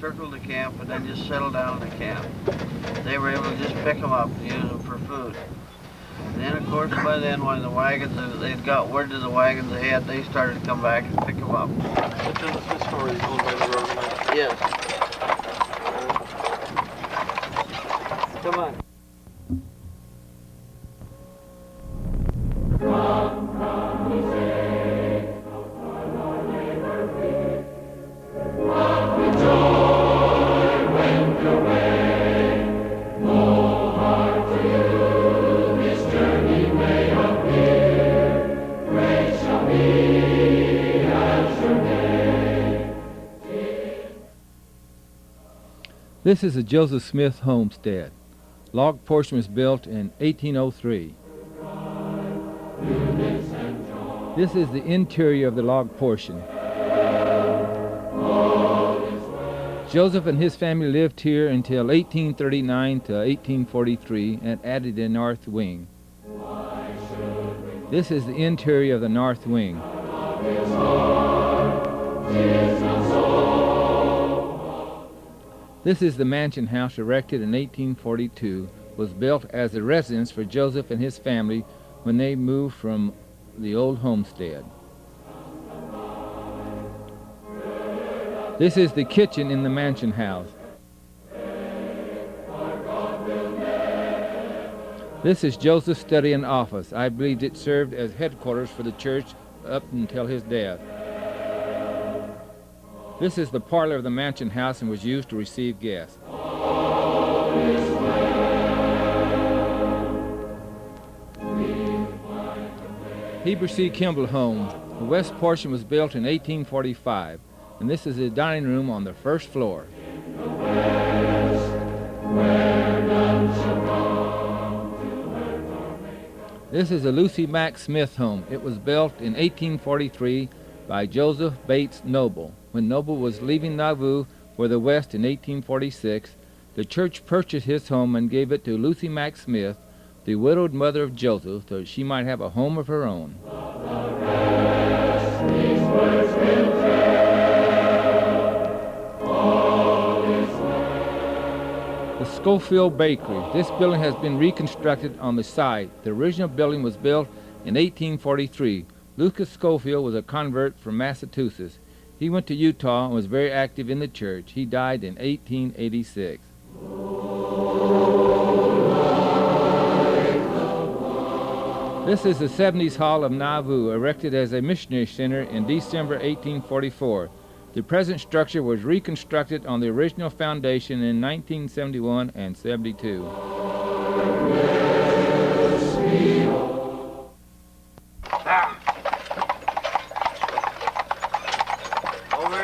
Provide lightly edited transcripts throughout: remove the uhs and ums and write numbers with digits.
circled the camp and then just settled down in the camp. They were able to just pick them up and use them for food. And then, of course, by then, when the wagons, they'd got word to the wagons ahead, they started to come back and pick them up. The Joseph Smith story is owned by the railroad, right? Yes. Come on. This is a Joseph Smith homestead. Log portion was built in 1803. This is the interior of the log portion. Joseph and his family lived here until 1839 to 1843 and added a north wing. This is the interior of the north wing. This is the mansion house erected in 1842, was built as a residence for Joseph and his family when they moved from the old homestead. This is the kitchen in the mansion house. This is Joseph's study and office. I believe it served as headquarters for the church up until his death. This is the parlor of the mansion house and was used to receive guests. Heber C. Kimball home. The west portion was built in 1845, and this is the dining room on the first floor. This is the Lucy Mack Smith home. It was built in 1843 by Joseph Bates Noble. When Noble was leaving Nauvoo for the West in 1846, the church purchased his home and gave it to Lucy Mack Smith, the widowed mother of Joseph, so she might have a home of her own. The Schofield Bakery. This building has been reconstructed on the site. The original building was built in 1843. Lucas Schofield was a convert from Massachusetts. He went to Utah and was very active in the church. He died in 1886. This is the 70s Hall of Nauvoo, erected as a missionary center in December 1844. The present structure was reconstructed on the original foundation in 1971 and 72.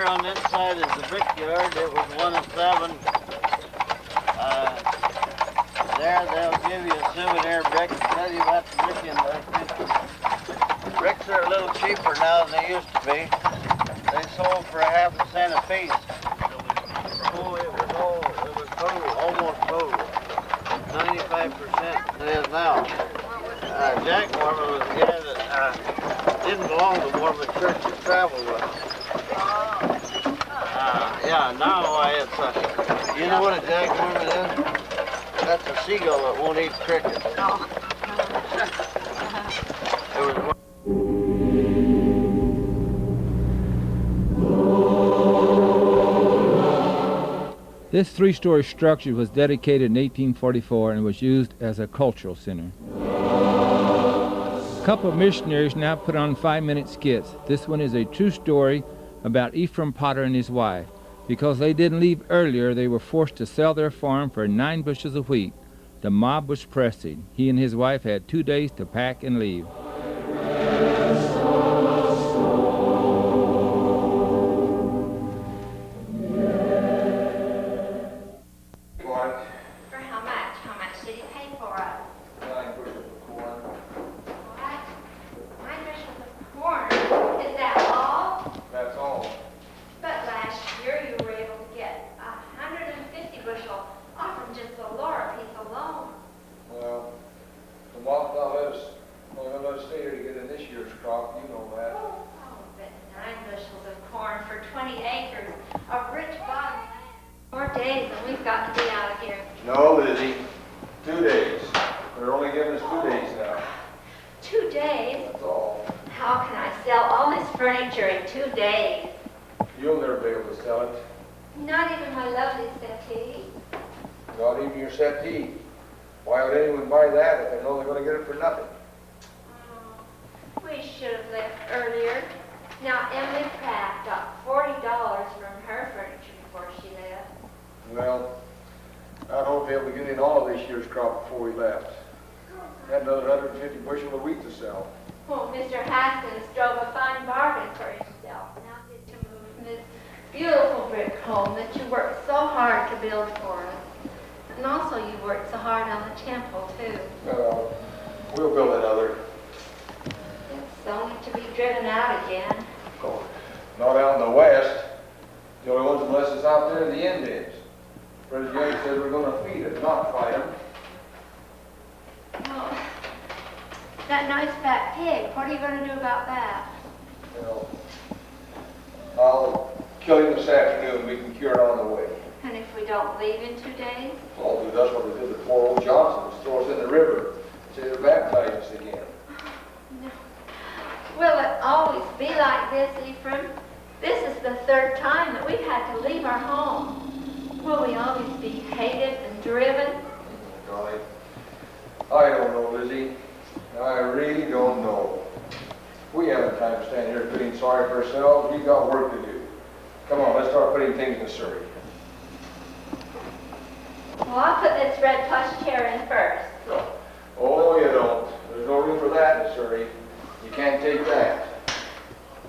On this side is the brickyard. It was 1 of 7. There they'll give you a souvenir brick and tell you about the brick industry. Bricks are a little cheaper now than they used to be. They sold for ½ cent a piece. Oh, it was total, almost total. 95% it is now. Jack Mormon was the guy that didn't belong to the Mormon church he traveled with. Yeah, now it's you know what a Jack Mormon is? That's a seagull that won't eat crickets. This three-story structure was dedicated in 1844 and was used as a cultural center. A couple of missionaries now put on 5-minute skits. This one is a true story about Ephraim Potter and his wife. Because they didn't leave earlier, they were forced to sell their farm for 9 bushels of wheat. The mob was pressing. He and his wife had 2 days to pack and leave. For how much? How much did he pay for it? 9 bushels of corn. What? 9 bushels of corn? Is that all? That's all. But last year you were able to get 150 bushel off from just the Laura piece alone. Well, the mob not let us days and we've got to be out of here. No, Lizzie. 2 days. They're only giving us 2 days now. 2 days? That's all. How can I sell all this furniture in 2 days? You'll never be able to sell it. Not even my lovely settee. Not even your settee. Why would anyone buy that if they know they're going to get it for nothing? Oh, we should have left earlier. Now, Emily Pratt got $40 from her furniture before she left. Well, I hope they'll be getting all of this year's crop before we left. Had another 150 bushel of wheat to sell. Oh, Mr. Haskins drove a fine bargain for himself. Now get to move from this beautiful brick home that you worked so hard to build for us. And also you worked so hard on the temple, too. We'll build another. It's only to be driven out again. Oh, not out in the west. The only ones unless it's out there in the Indians. President Young said we're going to feed it, not fight them. Oh, that nice fat pig, what are you going to do about that? Well, I'll kill him this afternoon and we can cure it on the way. And if we don't leave in 2 days? All do that's what we did to poor old Johnson, throw us in the river, say to baptize us again. No. Will it always be like this, Ephraim? This is the 3rd time that we've had to leave our home. Will we always be hated and driven? Golly, I don't know, Lizzie. I really don't know. We haven't time to stand here feeling sorry for ourselves. We've got work to do. Come on, let's start putting things in Surrey. Well, I'll put this red plush chair in first. Oh, you don't. There's no room for that in Surrey. You can't take that.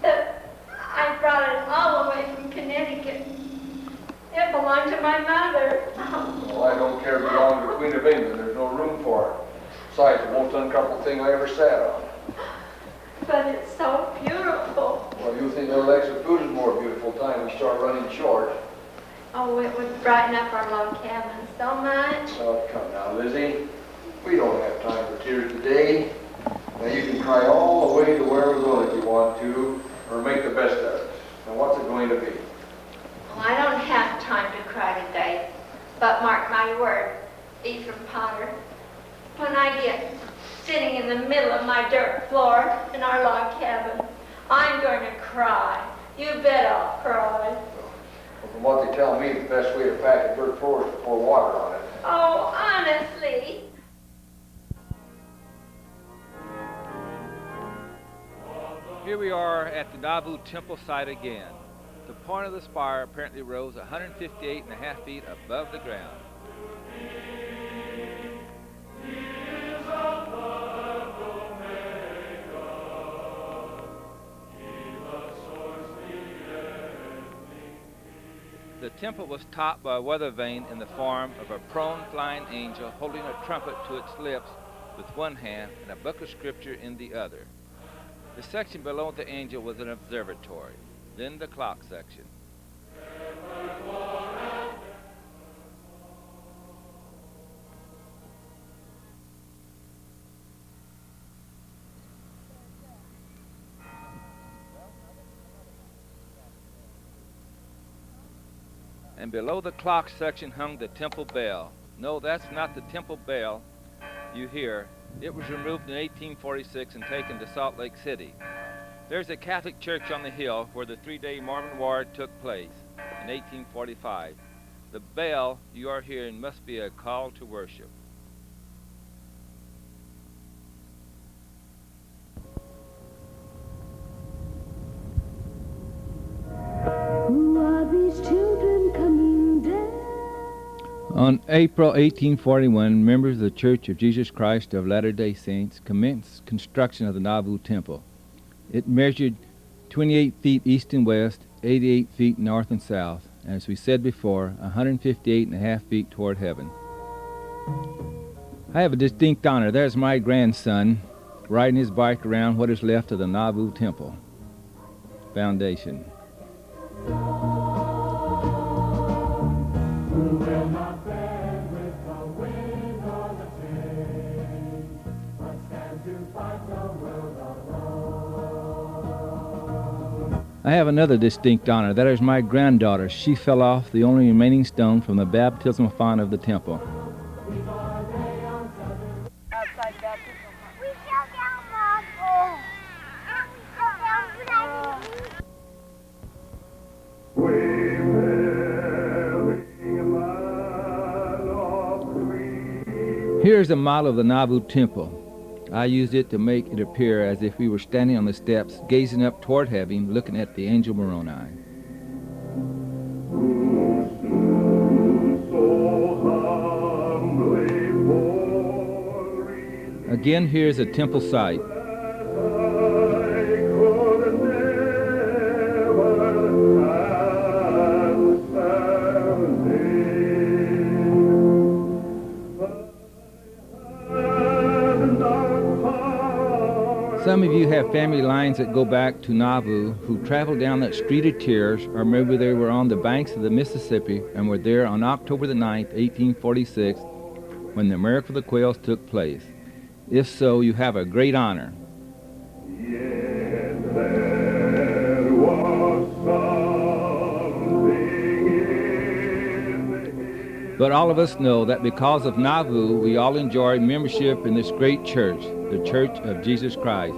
I brought it all the way from Connecticut. It belonged to my mother. Well, I don't care if it belongs to the Queen of England. There's no room for it. Besides, the most uncomfortable thing I ever sat on. But it's so beautiful. Well, you think Alexa food is more beautiful time we start running short. Oh, it would brighten up our log cabin so much. Oh, come now, Lizzie. We don't have time for tears today. Now, you can cry all the way to where we're going if you want to, or make the best of it. Now, what's it going to be? Well, I don't have time to cry today. But mark my word, Ephraim Potter, when I get sitting in the middle of my dirt floor in our log cabin, I'm going to cry. You bet I'll cry. Well, from what they tell me, the best way to pack a dirt floor is to pour water on it. Oh, honestly. Here we are at the Nauvoo Temple site again. The point of the spire apparently rose 158.5 feet above the ground. The temple was topped by a weather vane in the form of a prone flying angel holding a trumpet to its lips with one hand and a book of scripture in the other. The section below the angel was an observatory, then the clock section. And below the clock section hung the temple bell. No, that's not the temple bell you hear. It was removed in 1846 and taken to Salt Lake City. There's a Catholic church on the hill where the 3-day Mormon war took place in 1845. The bell you are hearing must be a call to worship. Who are these children coming down? On April 1841, members of the Church of Jesus Christ of Latter-day Saints commenced construction of the Nauvoo Temple. It measured 28 feet east and west, 88 feet north and south, and as we said before, 158.5 feet toward heaven. I have a distinct honor. There's my grandson riding his bike around what is left of the Nauvoo Temple foundation. I have another distinct honor. That is my granddaughter. She fell off the only remaining stone from the baptismal font of the temple. Outside the baptismal font. We fell down, Mom. Oh. We fell down, but I didn't. Here's a model of the Nauvoo Temple. I used it to make it appear as if we were standing on the steps, gazing up toward heaven, looking at the angel Moroni. Again, here's a temple site. Some of you have family lines that go back to Nauvoo who traveled down that Street of Tears, or maybe they were on the banks of the Mississippi and were there on October the 9th, 1846, when the miracle of the quails took place. If so, you have a great honor. But all of us know that because of Nauvoo, we all enjoy membership in this great church, the Church of Jesus Christ.